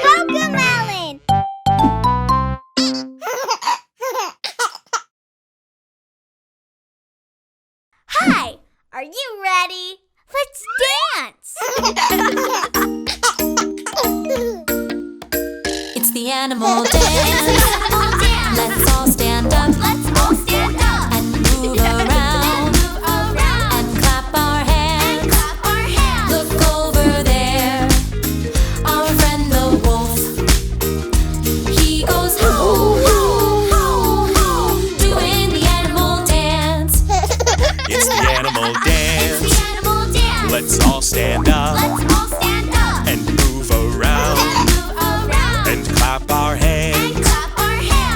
CoCoMelon! Hi! Are you ready? Let's dance! It's the animal dance. Let's all stand up. And move around. And clap our hands. Look over there. Our friend the wolf. He goes ho, ho, ho, ho, doing the animal dance. It's the animal dance. Let's all stand up. And move around. And clap our hands.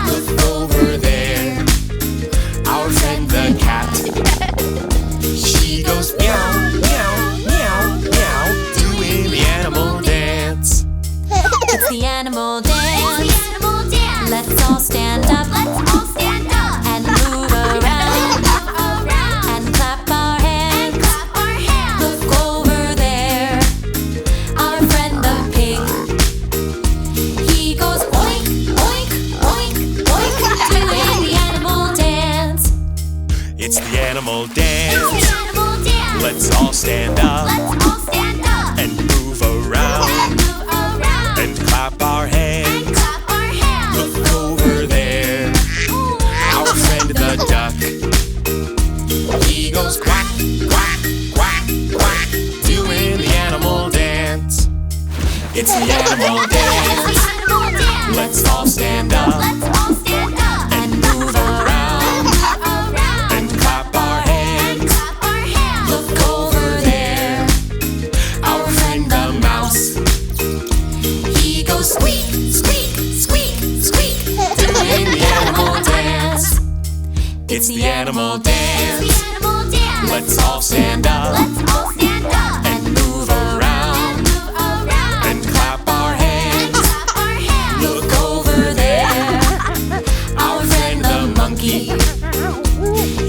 Look over there. Our friend the cat. She goes meow, meow, meow, meow, doing the animal dance. It's the animal dance. Let's all stand up. And move around. And clap our hands. Look over there. Our friend the pig. He goes oink, oink, oink, oink, doing the animal dance. It's the animal dance. Let's all stand up. And move around. And clap our hands. Look over there. Our friend the duck. He goes quack, quack, quack, quack, doing the animal dance. It's the animal dance. Let's all stand up. And move around. And clap our hands. Look over there. Our friend the mouse. He goes squeak, squeak, squeak, squeak, doing the animal dance. It's the animal dance. Let's all stand up. And move around. And clap our hands. Look over there. Our friend the monkey.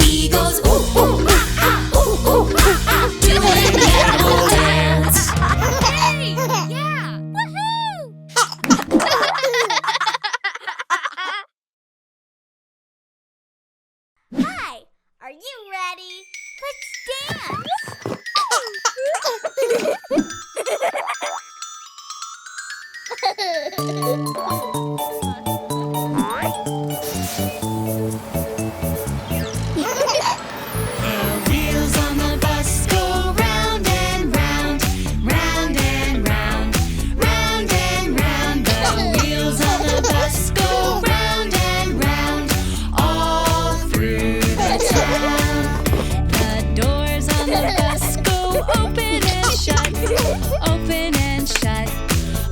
He goes ooh, ooh, ah, ah, ooh, ooh, ah, ah, doing the animal dance. Hey! Yeah! Woohoo! Hi! Are you ready? Let's The wheels on the bus go round and round, round and round, round and round. The wheels on the bus go round and round, all through the town. The doors on the bus go open and shut, open and shut,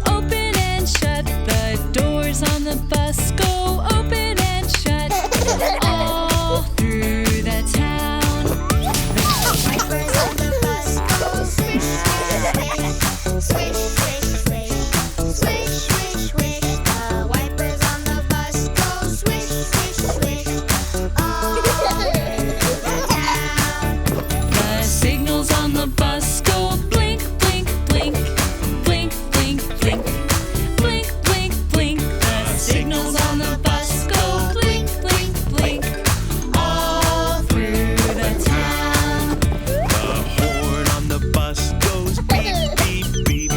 open and shut. The doors on the bus go open and shut, all through the town. Wipers on the bus go swish, swish, swish, swish, swish, swish, swish, swish. The wipers on the bus go swish, swish, swish, all through the town. The signals on the bus go blink, blink, blink, blink, blink, blink, blink, blink, blink. The signals on the bus go blink, blink, blink, all through the town. The horn on the bus goes beep, beep, beep,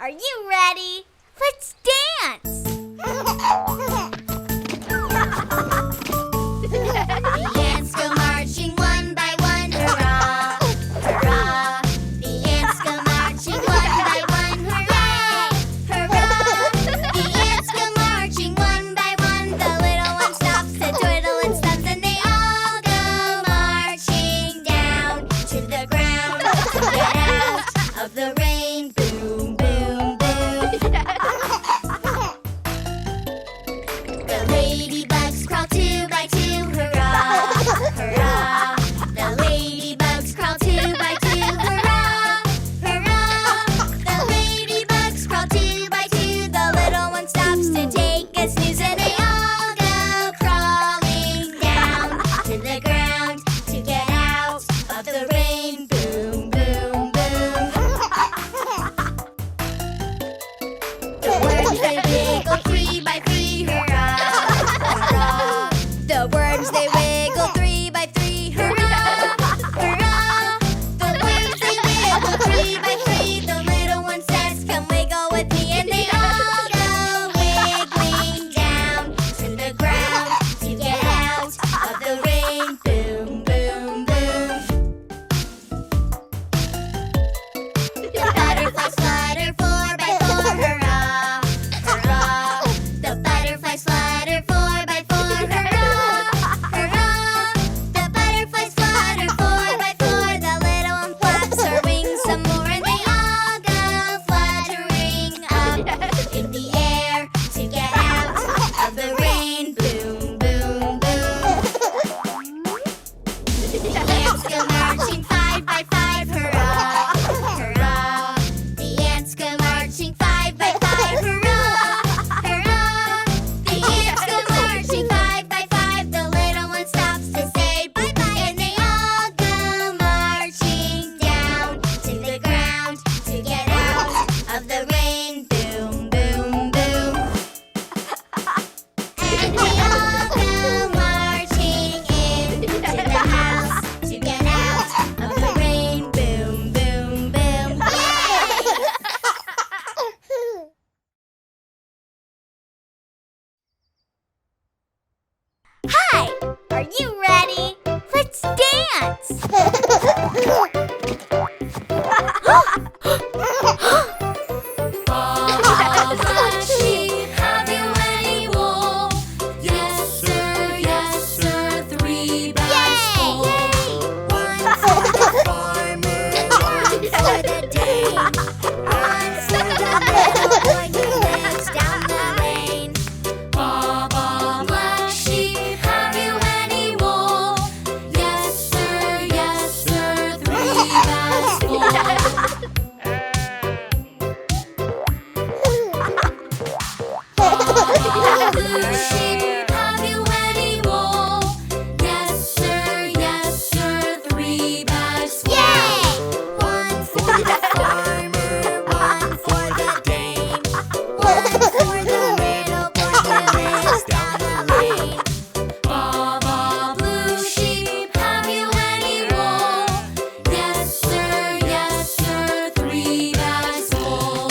Are you ready? Let's dance! The ants go marching one by one, hurrah, hurrah. The ants go marching one by one, hurrah, hurrah. The ants go marching one by one. The little one stops to twiddle its thumbs, and they all go marching down to the ground to get out of the rain. Boom, boom, boom. The ladybugs crawl two by two, hurrah, hurrah. The ladybugs crawl two by two, hurrah, hurrah. The ladybugs crawl two by two. The little one stops to take a snooze, and they all go crawling down to the ground to get out of the rain. Boom, boom, boom. The worms they wiggle three by three, hurrah, hurrah. The worms they wiggle three by three, hurrah, hurrah. The worms they wiggle three by three. The little one says, "Come wiggle with me," and they all go wiggling down to the ground to get out of the rain. Boom, boom, boom. The butterflies flutter four by four, hurrah, hurrah. The butterflies flutter four by four, hurrah, hurrah. The butterflies flutter four by four. The little one flaps her wings some more, and they all go fluttering up in the air to get out of the rain. Boom, boom, boom. The ants go marching five by five, hurrah, hurrah. The ants go marching five by five, hurrah, hurrah. The ants go marching five by five. The little one stops to say bye-bye, and they all go marching down to the ground to get out of the rain. Boom, boom, boom. And they all go marching into the house to get out of the rain. Boom, boom, boom. Yay! Hi! Are you ready? Let's dance! Black sheep, have you any wool? Yes, sir, 3 bags full. One for the farmer, one for the dame, one for the little boy who lives down the lane. Baba, black sheep, have you any wool? Yes, sir, 3 bags full. Blue sheep, have you any wool? Yes, sir, 3 bags full. Yay! One for the farmer, one for the dame, One for the little boy who lives down the lane. Baba, blue sheep, have you any wool? Yes, sir, 3 bags full.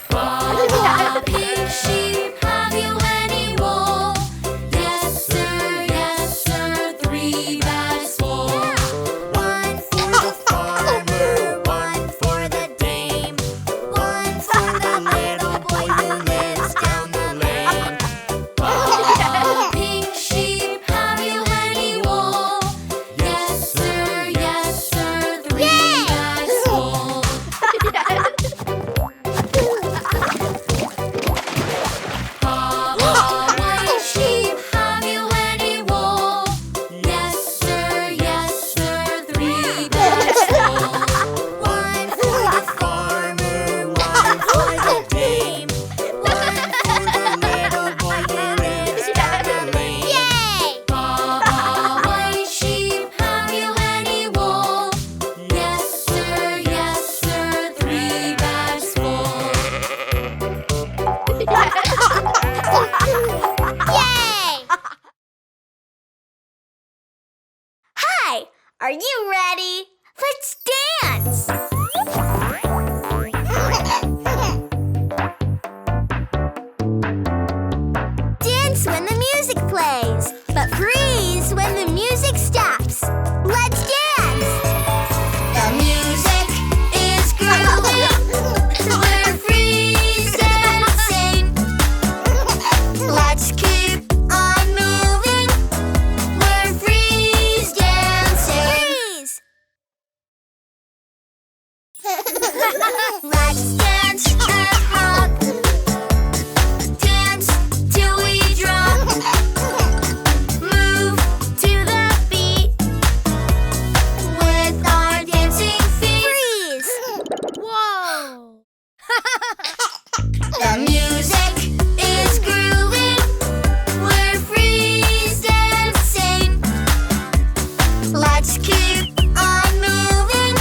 Baba, pink sheep, have you any wool? Yes, sir, 3 bags full. One for the farmer, one for the dame, one for the little boy who lives down the lane. Baba, pink sheep, have you any wool? Yes, sir, 3 bags full. Baba, white sheep, have you any wool? Yes, sir, 3 bags full. One for the farmer, one for the dame, one for the little boy who lives down the lane. Yay! Baba, white sheep, have you any wool? Yes, sir, 3 bags full. Yay! Hi! Are you ready? Let's dance! Dance when the music plays, but freeze when the music stops. Let's dance! The music is grooving. We're freeze dancing. Let's keep on moving. We're freeze dancing. Freeze! Let's dance and hop. Dance till we drop. Move to the beat with our dancing feet. Freeze! Whoa! The music is grooving. We're freeze dancing. Let's keep on moving.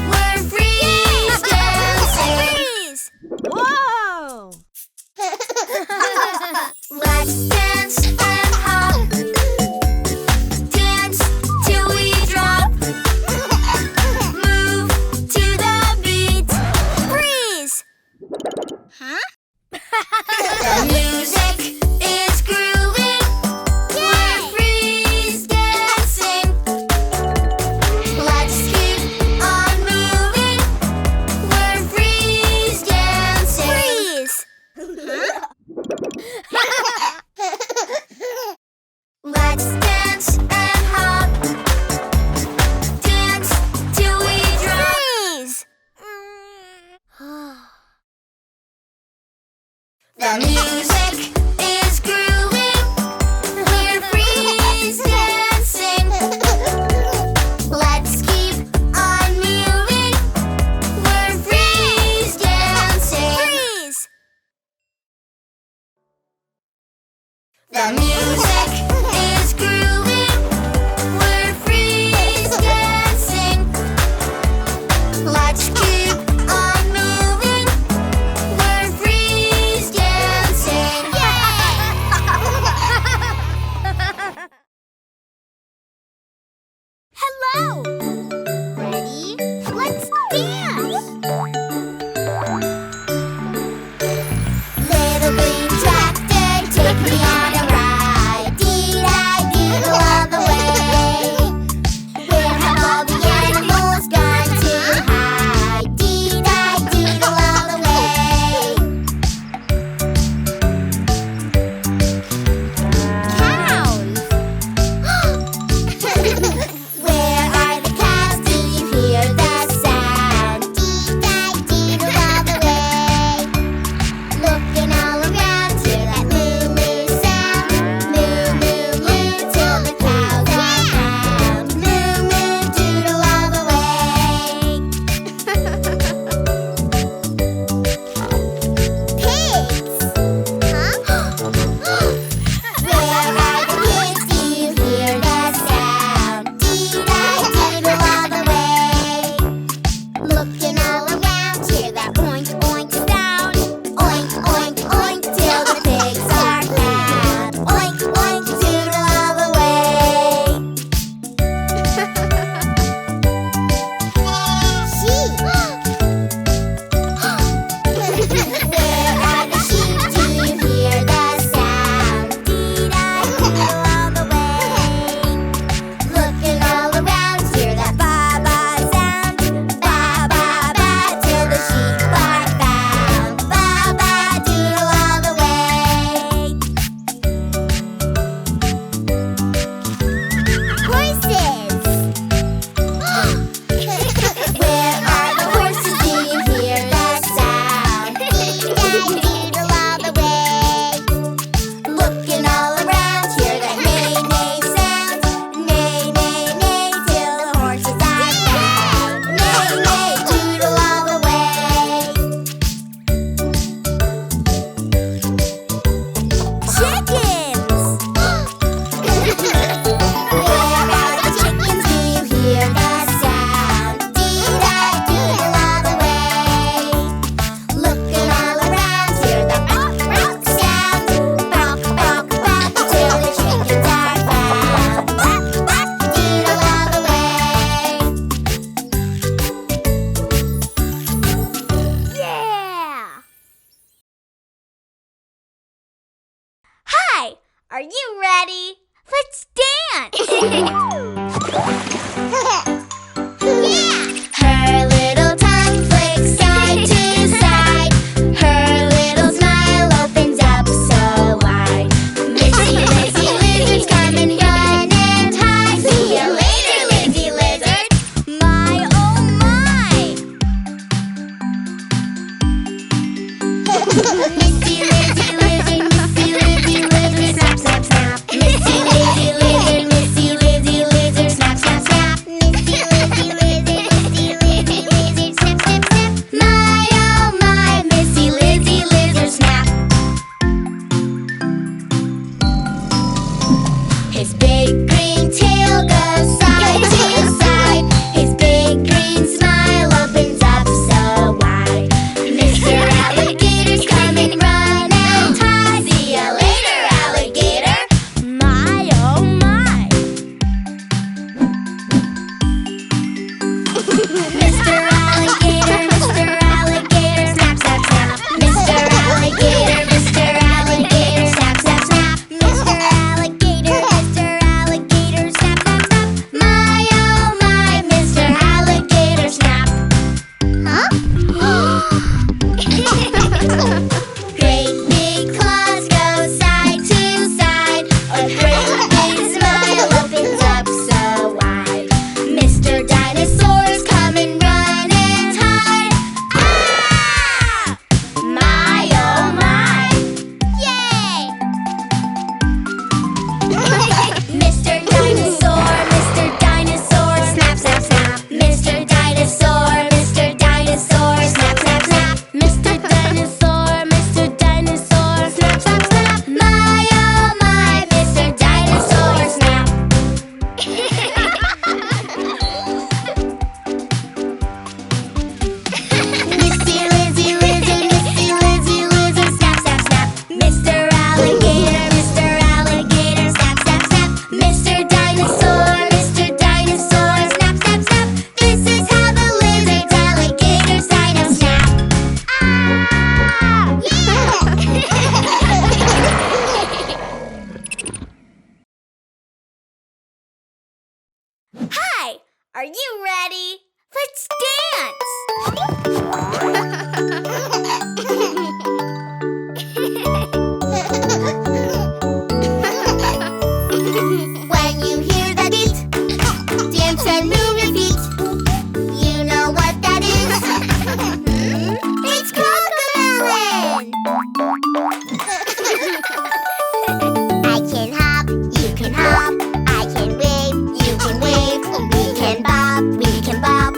We're freeze dancing. Freeze! Whoa! Let's dance and hop. Dance till we drop. Move to the beat. Freeze! Huh? The music is grooving. We're freeze dancing. Let's keep on moving. We're freeze dancing. Freeze! Let's dance and hop. Dance till we drop. Freeze! The music is grooving. We're freeze dancing. Let's keep on moving. We're freeze dancing. Freeze! The music is grooving. We're freeze dancing. Let's keep on moving. We're freeze dancing. Hello! Ready? Let's dance! Little green tractor, take me on a ride. Are you ready? Let's dance! Yeah! Her little tongue flicks side to side. Her little smile opens up so wide. Missy, lazy lizards come and run and hide. See ya later, lazy lizard. My, oh my! Missy, lazy lizard, Missy, lazy lizard, snap, snap, snap. Missy, lazy lizard, Missy, lazy lizard, snap, snap, snap. Missy, lazy lizard, Missy, lazy lizard, snap, snap, snap. My, oh my, Missy, lazy lizard, snap. His big green tail goes side to side. His big green smile opens up so wide. Mr. Alligator's come and run and hide. See ya later, alligator. My, oh my! Mr. Alligator, snap, snap, snap. Mr. Alligator, snap, snap, snap. Mr. Alligator, snap, snap, snap. My, oh my, Mr. Alligator, snap. Huh? Great big claws go side to side. A great big smile opens up so wide. Mr. Dinosaur's come and run and hide. Ah! My, oh my! Yay! Mr. Dinosaur, snap, snap, snap. Mr. Dinosaur, snap, snap, snap. Mr. Dinosaur, snap, snap, snap. My, oh my, Mr. Dinosaur, snap. Missy, lazy lizard, snap, snap, snap. Mr. Alligator, snap, snap, snap. Mr. Dinosaur, snap, snap, snap. This is how the lizards, alligators, dino snap. Ah! Hi! Are you ready? Let's dance! When you hear that beat, dance and move your feet. You know what that is? It's CoCoMelon! I can hop, you can hop. I can wave, you can wave. We can bop, we can bop.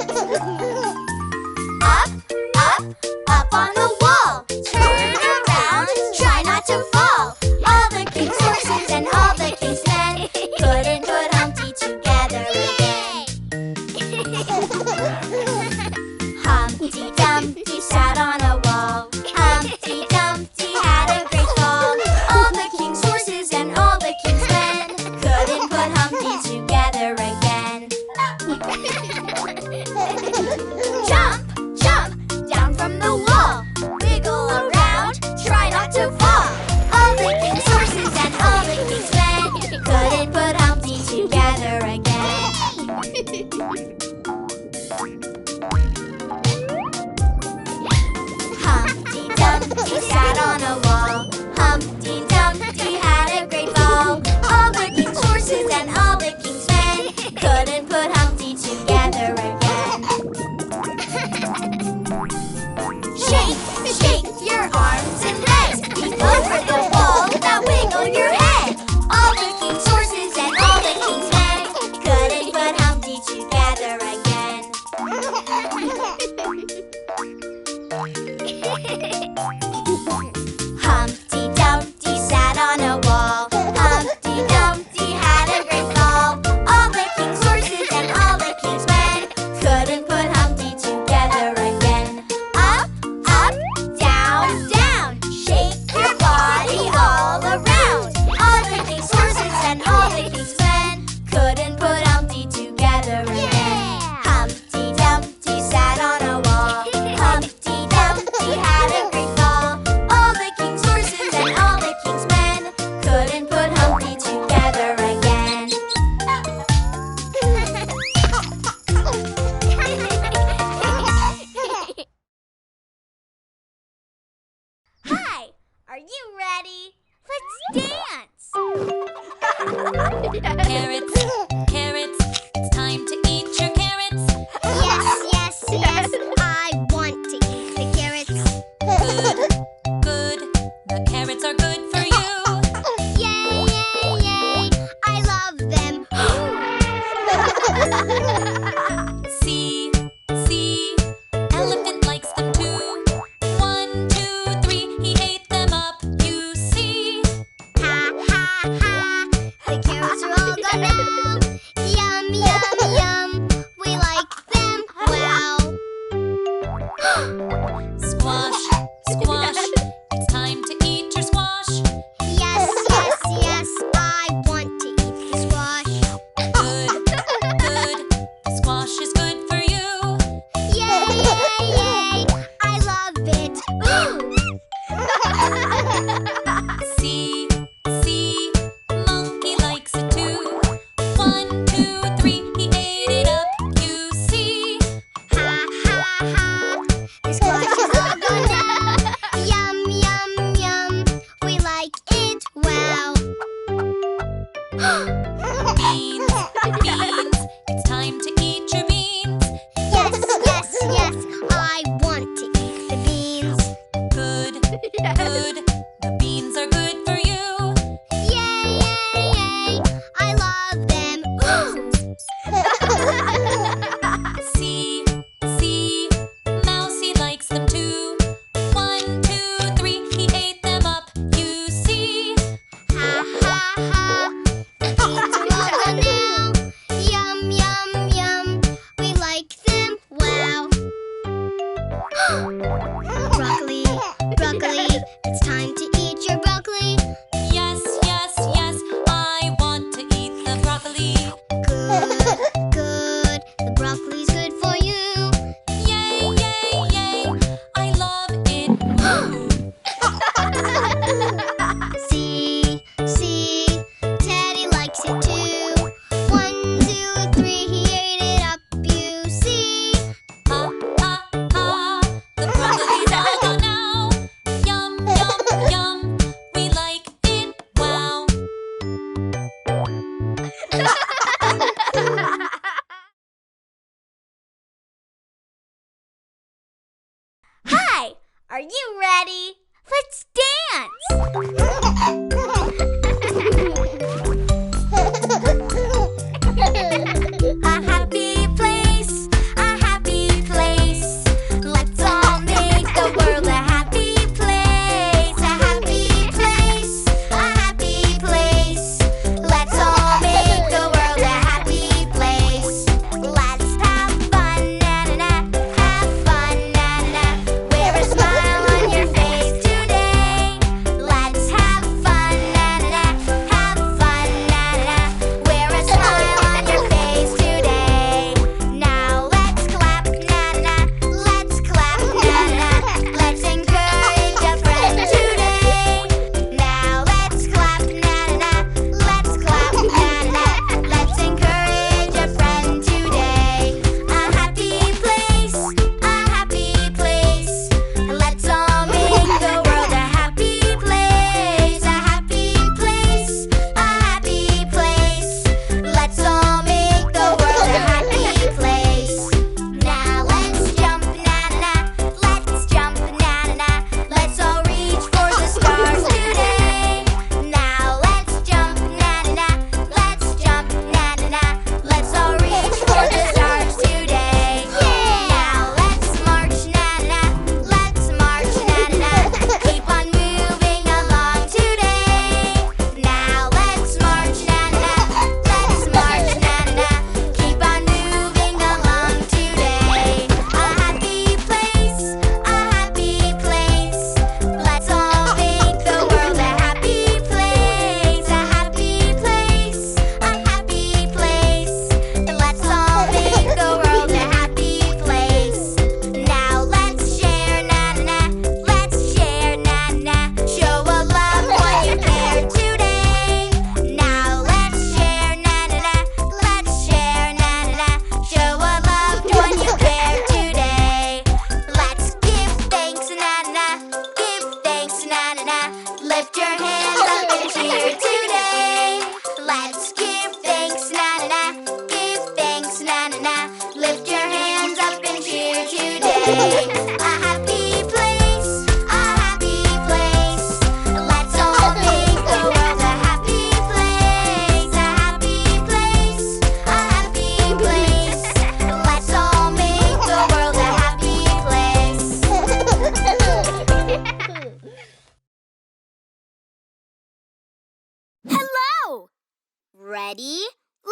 Up, up, up on the wall. Turn around, try not to fall. All the king's horses and all the king's men couldn't put Humpty together again. Humpty Dumpty sat on a wall. Humpty Dumpty had a great fall. All the king's horses and all the king's men couldn't put Humpty together again. Jump, jump, down from the wall. Wiggle around, try not to fall. All the king's horses and all the king's men couldn't put Humpty together again. Humpty Dumpty sat on a wall. Humpty Dumpty had a great fall. All the king's horses and all the king's men couldn't put Humpty together again. Shake, shake your arms and legs. Leap over the wall, now wiggle your head. All the king's horses and all the king's men couldn't put Humpty together again. Humpty Dumpty sat on a wall. Humpty Dumpty had a great fall. All the king's horses and all the king's men couldn't put Humpty together again. Up, up, down, down. Shake your body all around. All the king's horses and all the king's men couldn't put Humpty together again. Humpty Dumpty sat on a wall. Humpty Dumpty had a great fall. All the king's horses and all the king's men couldn't put Humpty together again. Hi, are you ready? Let's dance! Carrots, carrots, it's time to eat your carrots. Yes, yes, yes, I want to eat the carrots. Good, good, the carrots are good for you. Yay, yay, yay, I love them. See, see, elephant likes them too. 1, 2, 3, he ate them up, you see. Ha, ha, ha, the carrots are all gone now. Yum, yum, yum, we like them, wow. Squash, squash, it's time to eat your squash. Yes, yes, yes, I want to eat the squash. Good, good, the squash is good for you. Yay, yay, yay, I love it. See, see, monkey likes it too. 1, 2, 3, he ate it up, you see. Ha, ha, ha, the squash is all gone now. Yum, yum, yum, we like it, wow. Beans, beans, it's time to eat your beans. Yes, yes, yes, I want to eat the beans. Good, good, the beans are good for you. Yay, yay, yay, I love them. See, see, Mousy likes them too. 1, 2, 3, he ate them up, you see. Ha, ha, ha, the beans are all gone now. Yum, yum, yum, we like them, wow. Broccoli, broccoli, it's time to eat your broccoli. Yes, yes, yes, I want to eat the broccoli. Good, good, the broccoli's good for you. Yay, yay, yay, I love it. Woo. See, see, Teddy likes it too. 1, 2, 3, he ate it up, you see. Ha, ha, ha, the broccoli's all gone now. Yum, yum, yum, we like it, wow. Hi, are you ready? Let's dance! A happy place, a happy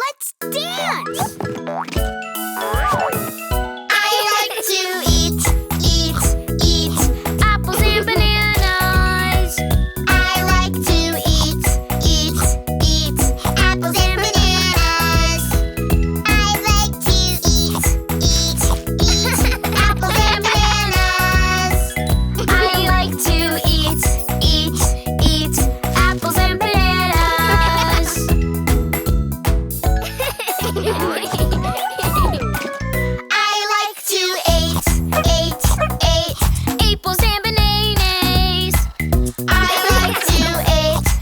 Let's dance! I like to eat apples and bananas. I like to eat apples and bananas. I like to eat apples and bananas. I like to eat apples and bananas. I like to eat apples and bananas. I like to eat apples and bananas. I like to eat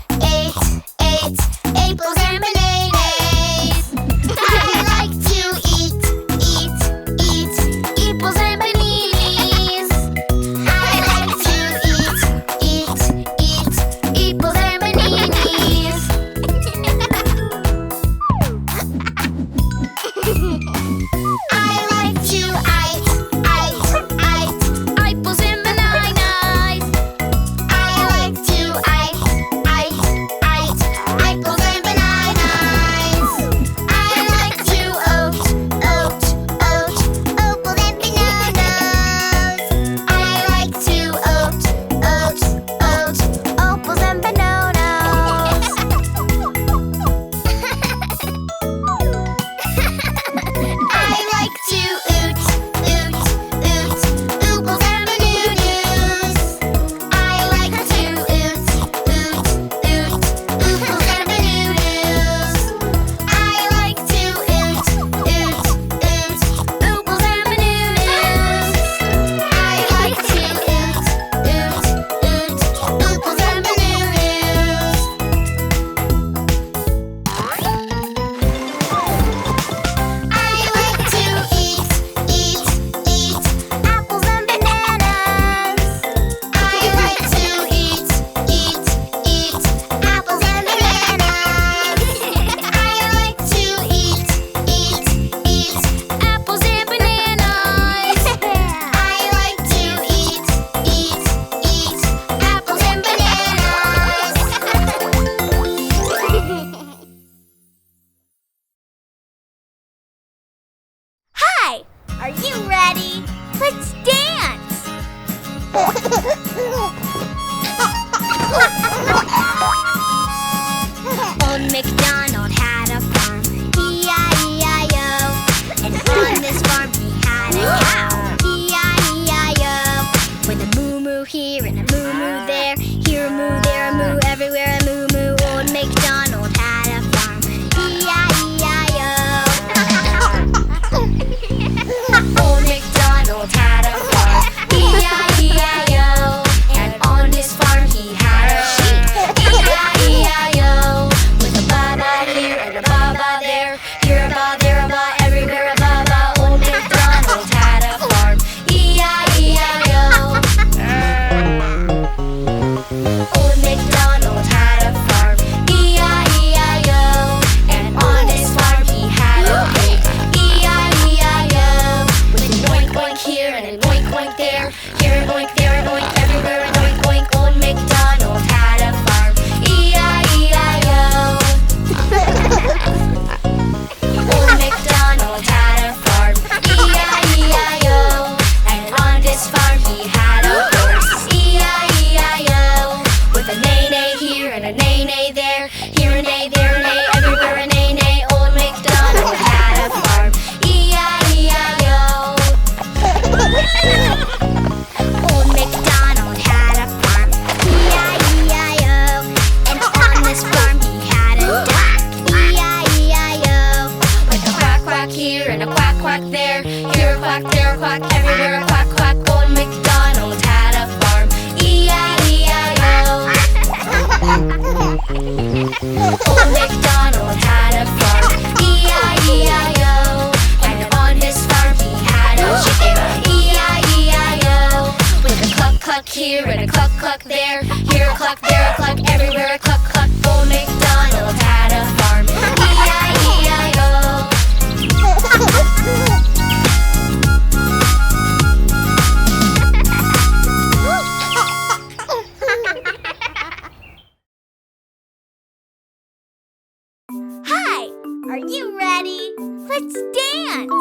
apples and bananas. I like to eat apples and bananas. I like to eat apples and bananas. I like to eat apples and bananas. I like to apples and bananas. I like to apples and bananas. I like to oot ooples and bananas. I like to oot ooples and bananas. I like to oot ooples and bananas. I like to oot ooples and bananas. I like to eat apples and bananas. I like to eat apples and bananas. I like to eat apples and bananas. I like to eat apples and bananas. Hi! Are you ready? Let's dance! Old Macdonald had a farm, E-I-E-I-O. And on this farm he had a cow, E-I-E-I-O. With a moo-moo here and a moo-moo there, here a moo, there a moo, everywhere a moo-moo. Old Macdonald had a farm, E-I-E-I-O. Old Macdonald had a farm, E-I-E-I-O. And on his farm he had a sheep, E-I-E-I-O. With a ba-ba here and a ba-ba there, here a ba, there a ba, everywhere a ba-ba. Old Macdonald had a farm, E-I-E-I-O. Old Macdonald had a farm, E-I-E-I-O. And on his farm he had a pig, E-I-E-I-O. With an oink oink here and an oink oink there, here an oink, there an oink, everywhere an oink oink. Old Macdonald had a farm, E-I-E-I-O. Old Macdonald had a farm, E-I-E-I-O. And on this farm he had a horse, E-I-E-I-O. With a neigh-neigh here and a neigh-neigh there, here a neigh, there a neigh, everywhere a neigh-neigh. Old Macdonald had a farm, E-I-E-I-O. Old Macdonald had a farm, E-I-E-I-O. And on this farm he had a duck, E-I-E-I-O. With a quack quack here and a quack quack there, here a quack, there a quack, everywhere a quack quack. Old Macdonald had a farm, E-I-E-I-O. Old Macdonald had a farm, E-I-E-I-O. And on his farm he had a chicken, E-I-E-I-O. With a cluck cluck here and a cluck cluck there, here a cluck, there a cluck, everywhere a cluck cluck. Old Macdonald had a farm, E-I-E-I-O. ready. Let's dance.